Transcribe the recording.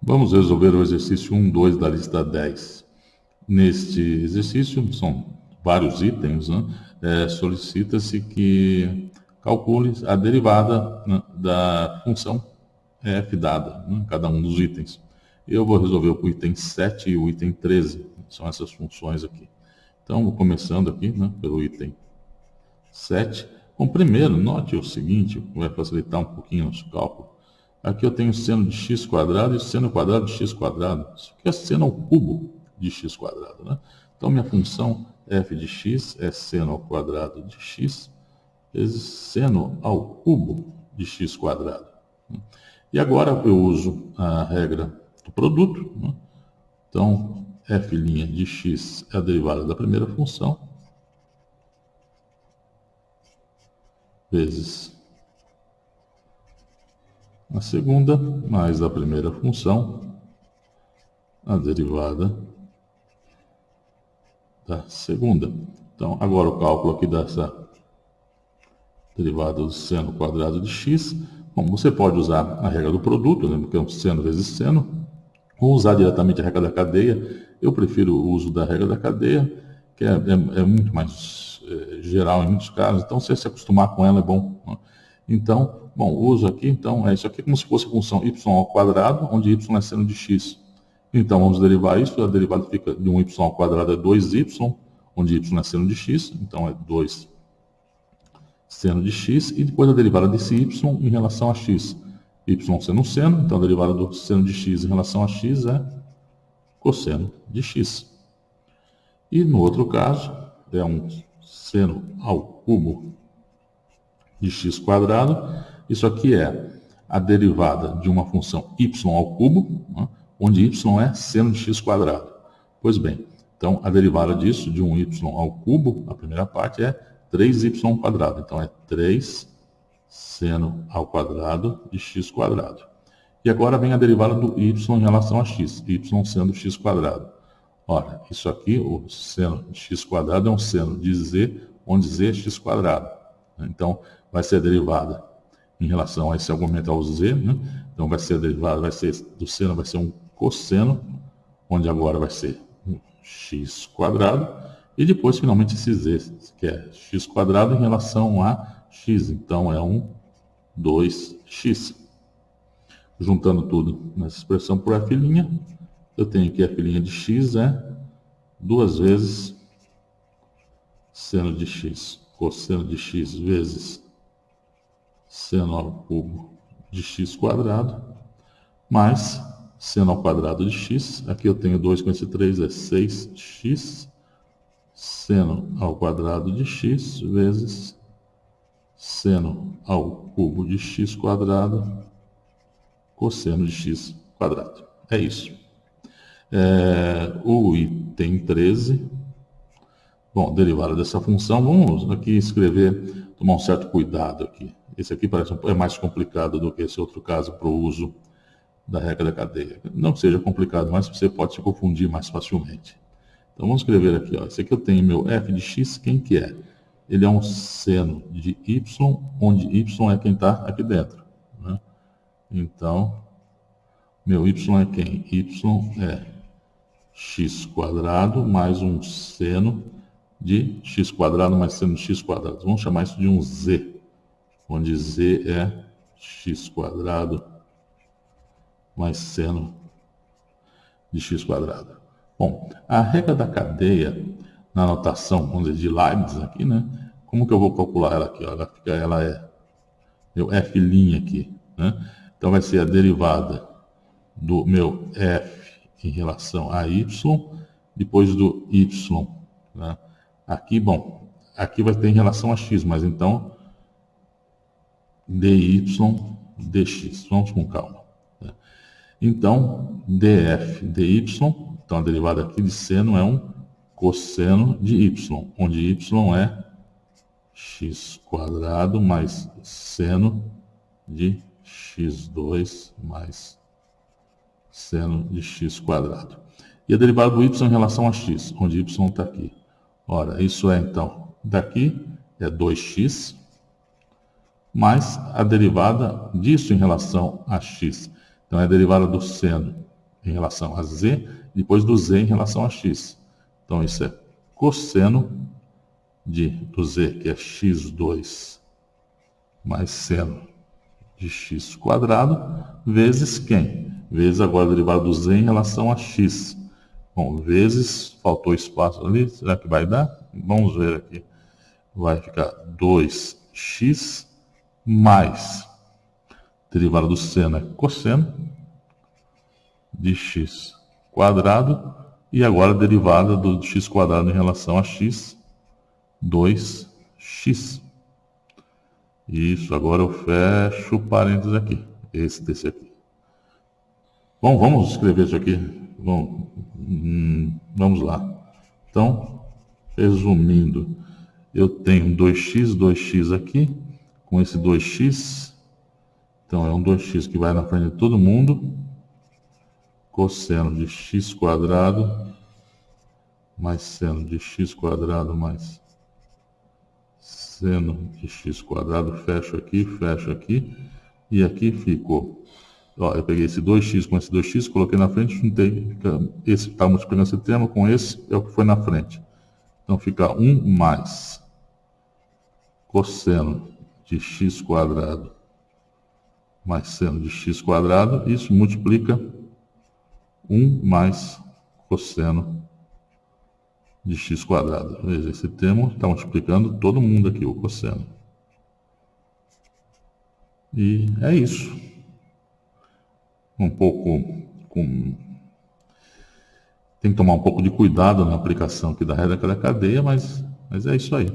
Vamos resolver o exercício 1, 2 da lista 10. Neste exercício, são vários itens, né? Solicita-se que calcule a derivada, né, da função f dada, né, cada um dos itens. Eu vou resolver o item 7 e o item 13, são essas funções aqui. Então, vou começando aqui, né, pelo item 7. Bom, primeiro, note o seguinte, vai facilitar um pouquinho o nosso cálculo. Aqui eu tenho seno de x quadrado e seno quadrado de x quadrado. Isso aqui é seno ao cubo de x quadrado, né? Então, minha função f de x é seno ao quadrado de x vezes seno ao cubo de x quadrado. E agora eu uso a regra do produto, né? Então, f' de x é a derivada da primeira função, vezes a segunda, mais a primeira função, a derivada da segunda. Então, agora o cálculo aqui dessa derivada do seno quadrado de x. Bom, você pode usar a regra do produto, né, porque é um seno vezes seno, ou usar diretamente a regra da cadeia. Eu prefiro o uso da regra da cadeia, que é muito mais geral em muitos casos. Então, se você se acostumar com ela, é bom, né? Então, bom, uso aqui, então, isso aqui é como se fosse a função y ao quadrado, onde y é seno de x. Então, vamos derivar isso, a derivada fica de um y ao quadrado é 2y, onde y é seno de x, então é 2 seno de x, e depois a derivada desse y em relação a x. Y sendo um seno, então a derivada do seno de x em relação a x é cosseno de x. E no outro caso, é um seno ao cubo de x quadrado. Isso aqui é a derivada de uma função y ao cubo, né, onde y é seno de x quadrado. Pois bem, então a derivada disso, de um y ao cubo, a primeira parte é 3y quadrado. Então é 3 seno ao quadrado de x quadrado. E agora vem a derivada do y em relação a x, y sendo x quadrado. Ora, isso aqui, o seno de x quadrado é um seno de z, onde z é x quadrado. Então, vai ser a derivada em relação a esse argumento ao z, né? Então, vai ser a derivada, vai ser do seno, vai ser um cosseno, onde agora vai ser um x quadrado, e depois, finalmente, esse z, que é x quadrado em relação a x. Então, é um 2x. Juntando tudo nessa expressão por f', eu tenho que f' de x é 2 vezes seno de x, cosseno de x vezes seno ao cubo de x quadrado, mais seno ao quadrado de x. Aqui eu tenho 2 com esse 3, é 6x, seno ao quadrado de x vezes seno ao cubo de x quadrado, cosseno de x quadrado. É isso. O item 13, bom, derivada dessa função, vamos aqui escrever, tomar um certo cuidado aqui. Esse aqui parece é mais complicado do que esse outro caso para o uso da regra da cadeia. Não que seja complicado, mas você pode se confundir mais facilmente. Então vamos escrever aqui, ó. Esse aqui eu tenho meu f de x, quem que é? Ele é um seno de y, onde y é quem está aqui dentro, né? Então, meu y é quem? Y é x quadrado mais um seno de x quadrado mais seno de x quadrado. Vamos chamar isso de um z, onde z é x quadrado mais seno de x quadrado. Bom, a regra da cadeia, na notação, vamos dizer, de Leibniz aqui, né? Como que eu vou calcular ela aqui? Ela é meu f' aqui, né? Então vai ser a derivada do meu f em relação a y, depois do y, né? Aqui, bom, aqui vai ter em relação a x, mas então dy dx. Vamos com calma, né? Então, df dy, então a derivada aqui de seno é um cosseno de y, onde y é x quadrado mais seno de x2 mais seno de x quadrado. E a derivada do y em relação a x, onde y está aqui. Ora, isso é então, daqui é 2x, mais a derivada disso em relação a x. Então é a derivada do seno em relação a z, e depois do z em relação a x. Então isso é cosseno do z, que é x2, mais seno de x quadrado, vezes quem? Vezes agora a derivada do z em relação a x. Bom, vezes, faltou espaço ali, será que vai dar? Vamos ver aqui. Vai ficar 2x mais derivada do seno é cosseno de x quadrado, e agora a derivada do x quadrado em relação a x, 2x. Isso, agora eu fecho o parênteses aqui, desse aqui. Bom, vamos escrever isso aqui. Bom, vamos lá. Então, resumindo, eu tenho 2x aqui, com esse 2x, então é um 2x que vai na frente de todo mundo, cosseno de x quadrado, mais seno de x quadrado, mais seno de x quadrado, fecho aqui, e aqui ficou. Ó, eu peguei esse 2x com esse 2x, coloquei na frente, juntei, esse está multiplicando esse termo com esse, é o que foi na frente. Então fica 1 mais cosseno de x quadrado mais seno de x quadrado, isso multiplica 1 mais cosseno de x quadrado. Veja, esse termo está multiplicando todo mundo aqui, o cosseno. E é isso. Tem que tomar um pouco de cuidado na aplicação aqui da regra da cadeia, mas é isso aí.